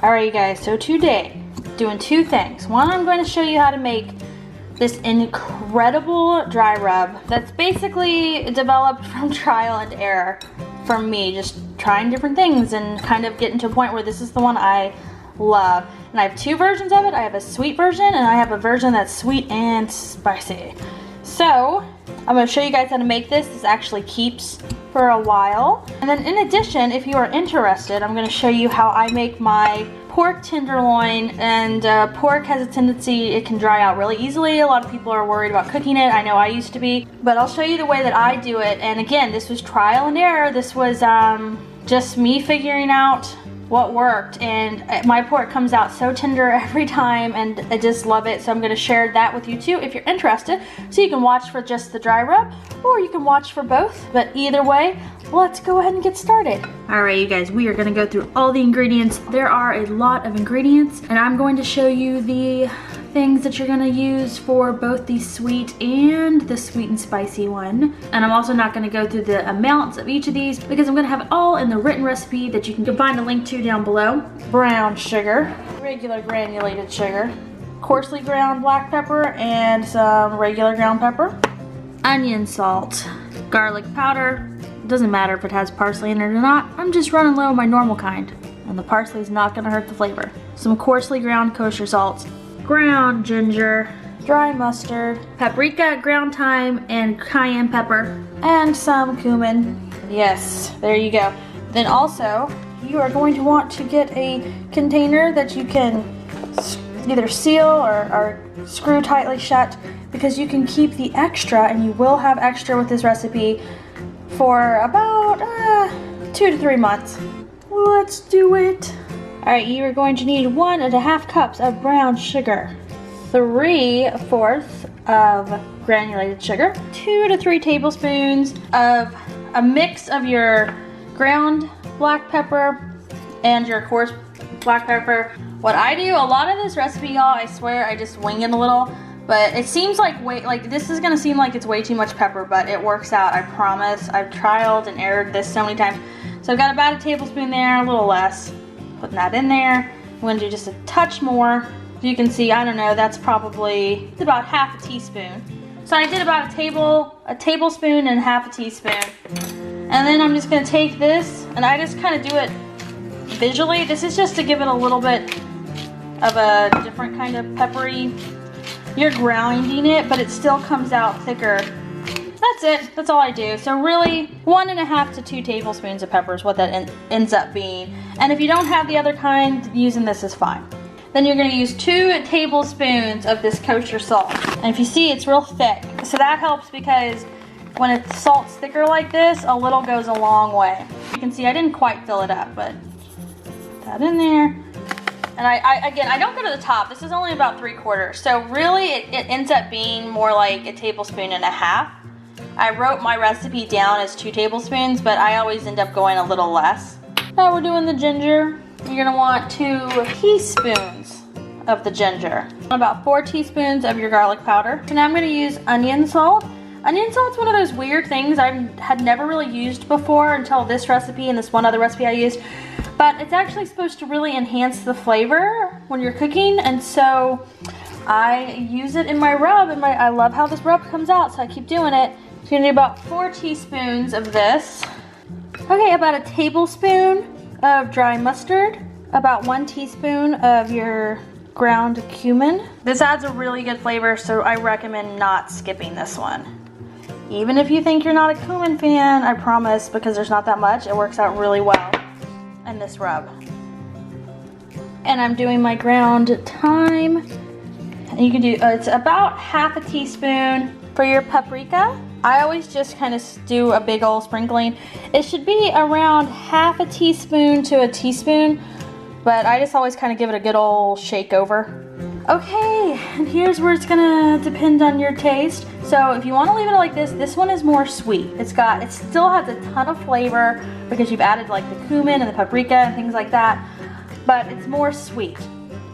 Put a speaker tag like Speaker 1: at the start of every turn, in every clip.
Speaker 1: Alright you guys, so today, doing two things. One, I'm going to show you how to make this incredible dry rub that's basically developed from trial and error from me, just trying different things and kind of getting to a point where this is the one I love. And I have two versions of it. I have a sweet version and I have a version that's sweet and spicy. So I'm going to show you guys how to make this. This actually keeps for a while. And then in addition, if you are interested, I'm going to show you how I make my pork tenderloin. And pork has a tendency, it can dry out really easily. A lot of people are worried about cooking it. I know I used to be, but I'll show you the way that I do it. And again, this was trial and error. This was just me figuring out what worked, and my pork comes out so tender every time and I just love it. So I'm going to share that with you too if you're interested, so you can watch for just the dry rub or you can watch for both, but either way, let's go ahead and get started. Alright you guys, we are going to go through all the ingredients. There are a lot of ingredients and I'm going to show you the things that you're going to use for both the sweet and the sweet and spicy one. And I'm also not going to go through the amounts of each of these because I'm going to have it all in the written recipe that you can find a link to down below. Brown sugar, regular granulated sugar, coarsely ground black pepper, and some regular ground pepper, onion salt, garlic powder. Doesn't matter if it has parsley in it or not. I'm just running low on my normal kind, and the parsley is not going to hurt the flavor. Some coarsely ground kosher salt, ground ginger, dry mustard, paprika, ground thyme, and cayenne pepper, and some cumin. Yes, there you go. Then also, you are going to want to get a container that you can either seal or screw tightly shut, because you can keep the extra, and you will have extra with this recipe for about 2 to 3 months. Let's do it. Alright, you are going to need 1.5 cups of brown sugar, 3/4 of granulated sugar, 2 to 3 tablespoons of a mix of your ground black pepper and your coarse black pepper. What I do, a lot of this recipe, y'all, I swear I just wing it a little, but it seems like this is gonna seem like it's way too much pepper, but it works out, I promise. I've trialed and errored this so many times. So I've got about a tablespoon there, a little less. Putting that in there. I'm going to do just a touch more. You can see, I don't know, that's probably about half a teaspoon. So I did about a tablespoon and half a teaspoon. And then I'm just going to take this and I just kind of do it visually. This is just to give it a little bit of a different kind of peppery. You're grinding it, but it still comes out thicker. That's it. That's all I do. So really, 1.5 to 2 tablespoons of pepper is what that ends up being. And if you don't have the other kind, using this is fine. Then you're going to use 2 tablespoons of this kosher salt. And if you see, it's real thick. So that helps because when it's salt's thicker like this, a little goes a long way. You can see I didn't quite fill it up, but put that in there. And again, I don't go to the top. This is only about 3/4. So really, it ends up being more like 1.5 tablespoons. I wrote my recipe down as 2 tablespoons, but I always end up going a little less. Now we're doing the ginger. You're gonna want 2 teaspoons of the ginger. About 4 teaspoons of your garlic powder. So now I'm gonna use onion salt. Onion salt's one of those weird things I had never really used before until this recipe and this one other recipe I used. But it's actually supposed to really enhance the flavor when you're cooking, and so I use it in my rub, and I love how this rub comes out, so I keep doing it. So you're gonna do about 4 teaspoons of this. Okay, about a tablespoon of dry mustard, about 1 teaspoon of your ground cumin. This adds a really good flavor, so I recommend not skipping this one. Even if you think you're not a cumin fan, I promise, because there's not that much, it works out really well in this rub. And I'm doing my ground thyme. And you can do, it's about 1/2 teaspoon for your paprika. I always just kind of do a big old sprinkling. It should be around 1/2 teaspoon to a teaspoon, but I just always kind of give it a good old shake over. Okay, and here's where it's gonna depend on your taste. So if you want to leave it like this one is more sweet. It still has a ton of flavor because you've added like the cumin and the paprika and things like that, but it's more sweet.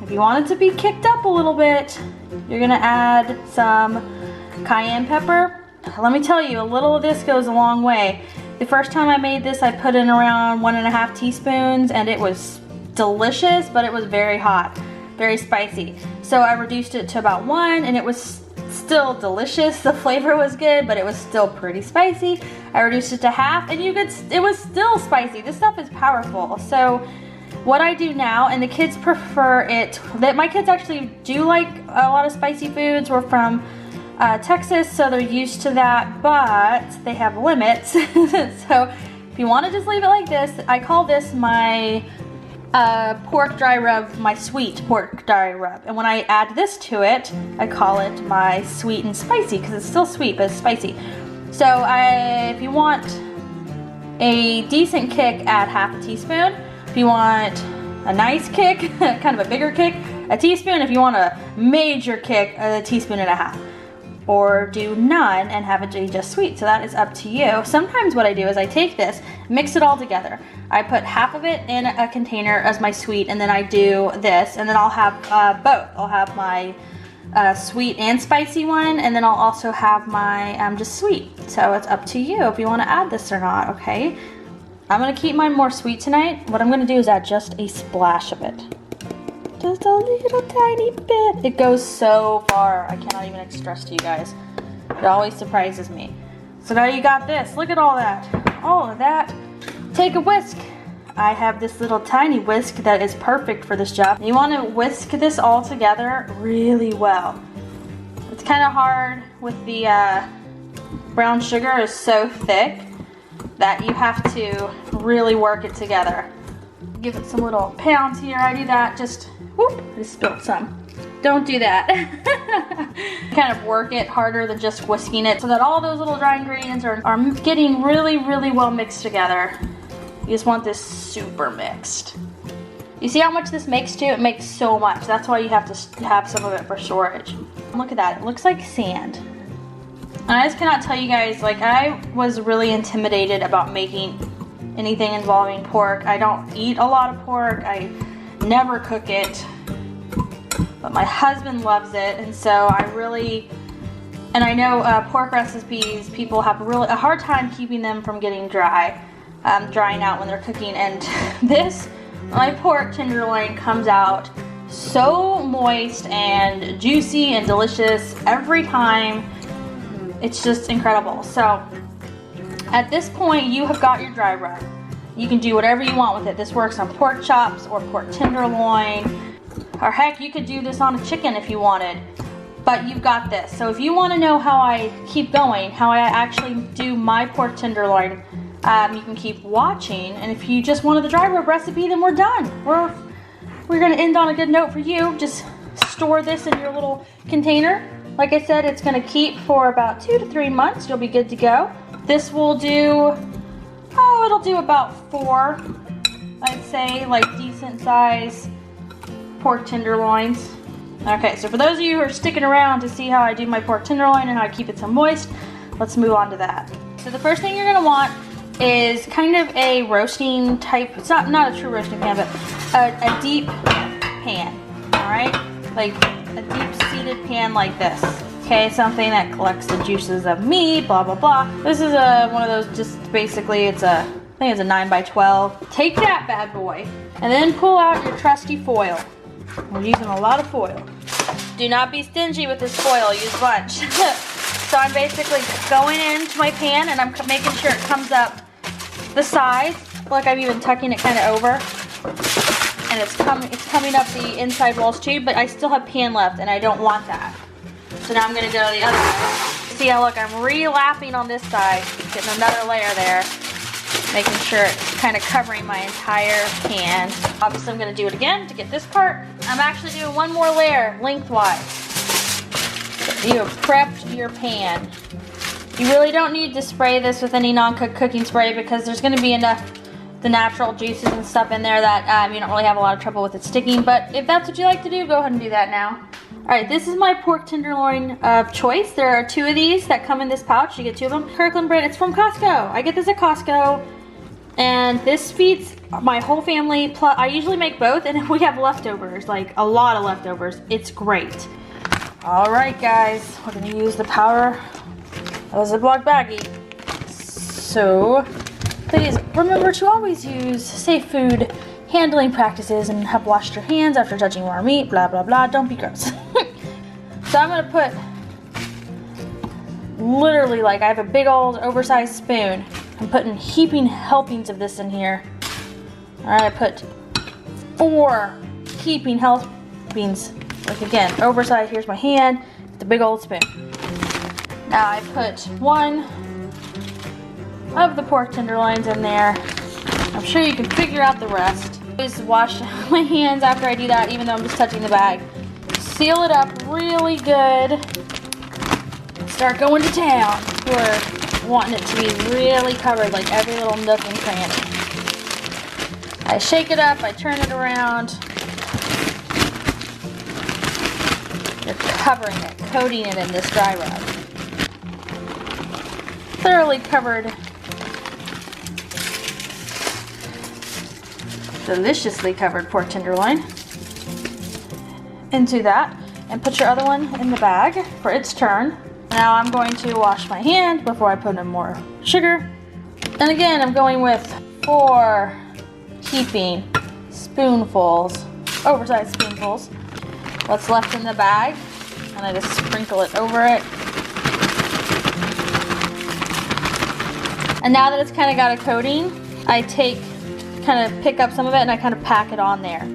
Speaker 1: If you want it to be kicked up a little bit, you're gonna add some cayenne pepper. Let me tell you, a little of this goes a long way. The first time I made this, I put in around 1.5 teaspoons and it was delicious, but it was very hot, very spicy. So I reduced it to about 1, and it was still delicious. The flavor was good, but it was still pretty spicy. I reduced it to half, and it was still spicy. This stuff is powerful. So what I do now, and the kids prefer it, that my kids actually do like a lot of spicy foods. We're from Texas, so they're used to that, but they have limits. So if you want to just leave it like this, I call this my pork dry rub, my sweet pork dry rub. And when I add this to it, I call it my sweet and spicy, because it's still sweet, but it's spicy. So if you want a decent kick, add half a teaspoon. If you want a nice kick, kind of a bigger kick, a teaspoon. If you want a major kick, a teaspoon and a half. Or do none and have it be just sweet. So that is up to you. Sometimes what I do is I take this, mix it all together. I put half of it in a container as my sweet, and then I do this, and then I'll have both. I'll have my sweet and spicy one, and then I'll also have my just sweet. So it's up to you if you want to add this or not, okay? I'm gonna keep mine more sweet tonight. What I'm gonna do is add just a splash of it. Just a little tiny bit. It goes so far. I cannot even express to you guys. It always surprises me. So now you got this. Look at all that. All of that. Take a whisk. I have this little tiny whisk that is perfect for this job. You want to whisk this all together really well. It's kind of hard with the brown sugar is so thick that you have to really work it together. Give it some little pounds here. I do that just, whoop, I just spilled some. Don't do that. Kind of work it harder than just whisking it so that all those little dry ingredients are getting really, really well mixed together. You just want this super mixed. You see how much this makes too? It makes so much. That's why you have to have some of it for storage. Look at that, it looks like sand. And I just cannot tell you guys, like, I was really intimidated about making anything involving pork. I don't eat a lot of pork. I never cook it. But my husband loves it, and so I really, and I know pork recipes, people have a hard time keeping them from getting drying out when they're cooking, and my pork tenderloin comes out so moist and juicy and delicious every time. It's just incredible. So at this point, you have got your dry rub. You can do whatever you want with it. This works on pork chops or pork tenderloin. Or heck, you could do this on a chicken if you wanted, but you've got this. So if you want to know how I keep going, how I actually do my pork tenderloin, you can keep watching. And if you just wanted the dry rub recipe, then we're done. We're going to end on a good note for you. Just store this in your little container. Like I said, it's going to keep for about 2 to 3 months. You'll be good to go. This will do, it'll do about 4, I'd say, like decent size pork tenderloins. Okay, so for those of you who are sticking around to see how I do my pork tenderloin and how I keep it so moist, let's move on to that. So the first thing you're gonna want is kind of a roasting type, it's not a true roasting pan, but a deep pan, all right? Like a deep seated pan like this. Okay, something that collects the juices of meat, blah, blah, blah. This is one of those, just basically, I think it's a 9 by 12. Take that bad boy, and then pull out your trusty foil. We're using a lot of foil. Do not be stingy with this foil, use a bunch. So I'm basically going into my pan and I'm making sure it comes up the sides. Look, I'm even tucking it kind of over. And it's coming up the inside walls too, but I still have pan left and I don't want that. So now I'm gonna go the other way. See how, look, I'm re-lapping on this side, getting another layer there. Making sure it's kind of covering my entire pan. Obviously I'm going to do it again to get this part. I'm actually doing one more layer lengthwise. So you have prepped your pan. You really don't need to spray this with any non-cooked cooking spray because there's going to be enough the natural juices and stuff in there that you don't really have a lot of trouble with it sticking. But if that's what you like to do, go ahead and do that now. Alright, this is my pork tenderloin of choice. There are 2 of these that come in this pouch. You get 2 of them. Kirkland brand, it's from Costco. I get this at Costco. And this feeds my whole family. Plus, I usually make both, and if we have leftovers, like a lot of leftovers, it's great. Alright guys, we're gonna use the power of a Ziploc baggie. So, please remember to always use safe food handling practices and have washed your hands after touching raw meat, blah, blah, blah. Don't be gross. So I'm gonna put literally, like, I have a big old oversized spoon. I'm putting heaping helpings of this in here. All right, I put 4 heaping helpings. Like, again, oversized. Here's my hand, the big old spoon. Now I put 1 of the pork tenderloins in there. I'm sure you can figure out the rest. Just wash my hands after I do that, even though I'm just touching the bag. Seal it up really good. Start going to town. We're wanting it to be really covered, like every little nook and cranny. I shake it up, I turn it around. You're covering it, coating it in this dry rub. Thoroughly covered. Deliciously covered pork tenderloin into that, and put your other one in the bag for its turn. Now I'm going to wash my hand before I put in more sugar. And again, I'm going with 4 heaping spoonfuls, oversized spoonfuls. What's left in the bag, and I just sprinkle it over it. And now that it's kind of got a coating, I kind of pick up some of it and I kind of pack it on there.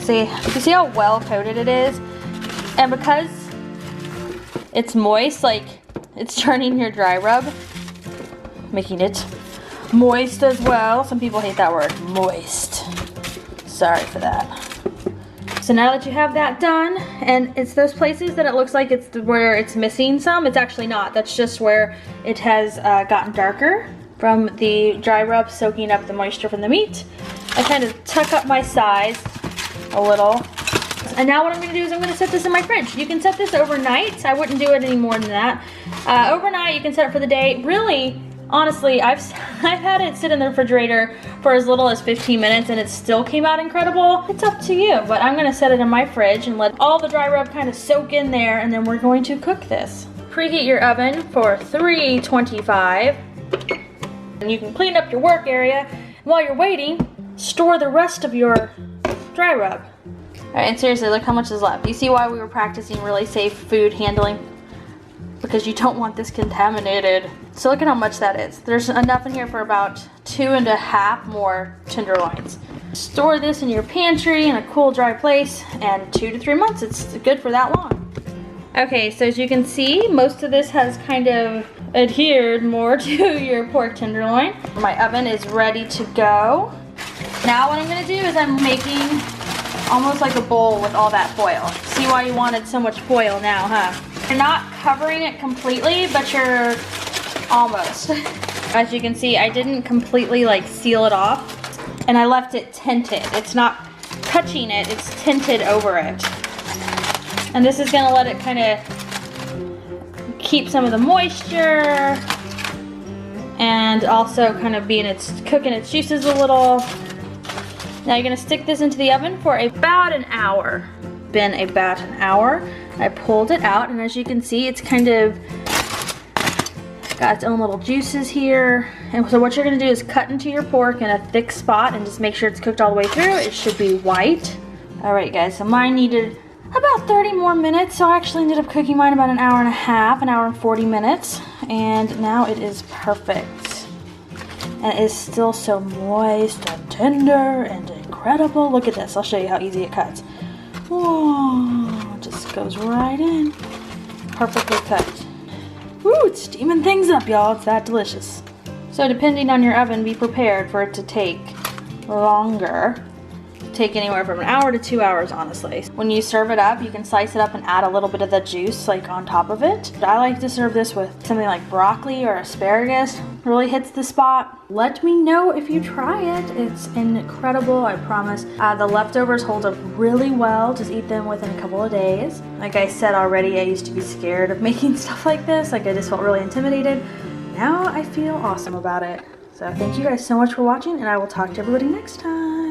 Speaker 1: See, you see how well coated it is? And because it's moist, like it's turning your dry rub, making it moist as well. Some people hate that word, moist. Sorry for that. So now that you have that done, and it's those places that it looks like it's where it's missing some, it's actually not. That's just where it has gotten darker from the dry rub soaking up the moisture from the meat. I kind of tuck up my sides a little. And now what I'm gonna do is I'm gonna set this in my fridge. You can set this overnight. I wouldn't do it any more than that. Overnight, you can set it for the day. Really, honestly, I've had it sit in the refrigerator for as little as 15 minutes and it still came out incredible. It's up to you, but I'm gonna set it in my fridge and let all the dry rub kind of soak in there, and then we're going to cook this. Preheat your oven for 325. And you can clean up your work area. While you're waiting, store the rest of your dry rub. All right, and seriously, look how much is left. You see why we were practicing really safe food handling? Because you don't want this contaminated. So look at how much that is. There's enough in here for about 2.5 more tenderloins. Store this in your pantry in a cool, dry place, and 2 to 3 months, it's good for that long. Okay, so as you can see, most of this has kind of adhered more to your pork tenderloin. My oven is ready to go. Now what I'm gonna do is I'm making almost like a bowl with all that foil. See why you wanted so much foil now, huh? You're not covering it completely, but you're almost. As you can see, I didn't completely like seal it off, and I left it tinted. It's not touching it, it's tinted over it. And this is gonna let it kind of keep some of the moisture and also kind of cooking its juices a little. Now you're gonna stick this into the oven for about an hour. Been about an hour. I pulled it out, and as you can see, it's kind of got its own little juices here. And so what you're gonna do is cut into your pork in a thick spot and just make sure it's cooked all the way through. It should be white. All right, guys, so mine needed about 30 more minutes, so I actually ended up cooking mine about an hour and a half, an hour and 40 minutes, and now it is perfect. And it is still so moist and tender and incredible. Look at this, I'll show you how easy it cuts. Whoa, it just goes right in. Perfectly cut. Woo, it's steaming things up, y'all, it's that delicious. So depending on your oven, be prepared for it to take longer. Take anywhere from an hour to 2 hours, honestly. When you serve it up, you can slice it up and add a little bit of the juice like on top of it. I like to serve this with something like broccoli or asparagus. Really hits the spot. Let me know if you try it. It's incredible, I promise. The leftovers hold up really well. Just eat them within a couple of days. Like I said already, I used to be scared of making stuff like this. Like I just felt really intimidated. Now I feel awesome about it. So thank you guys so much for watching, and I will talk to everybody next time.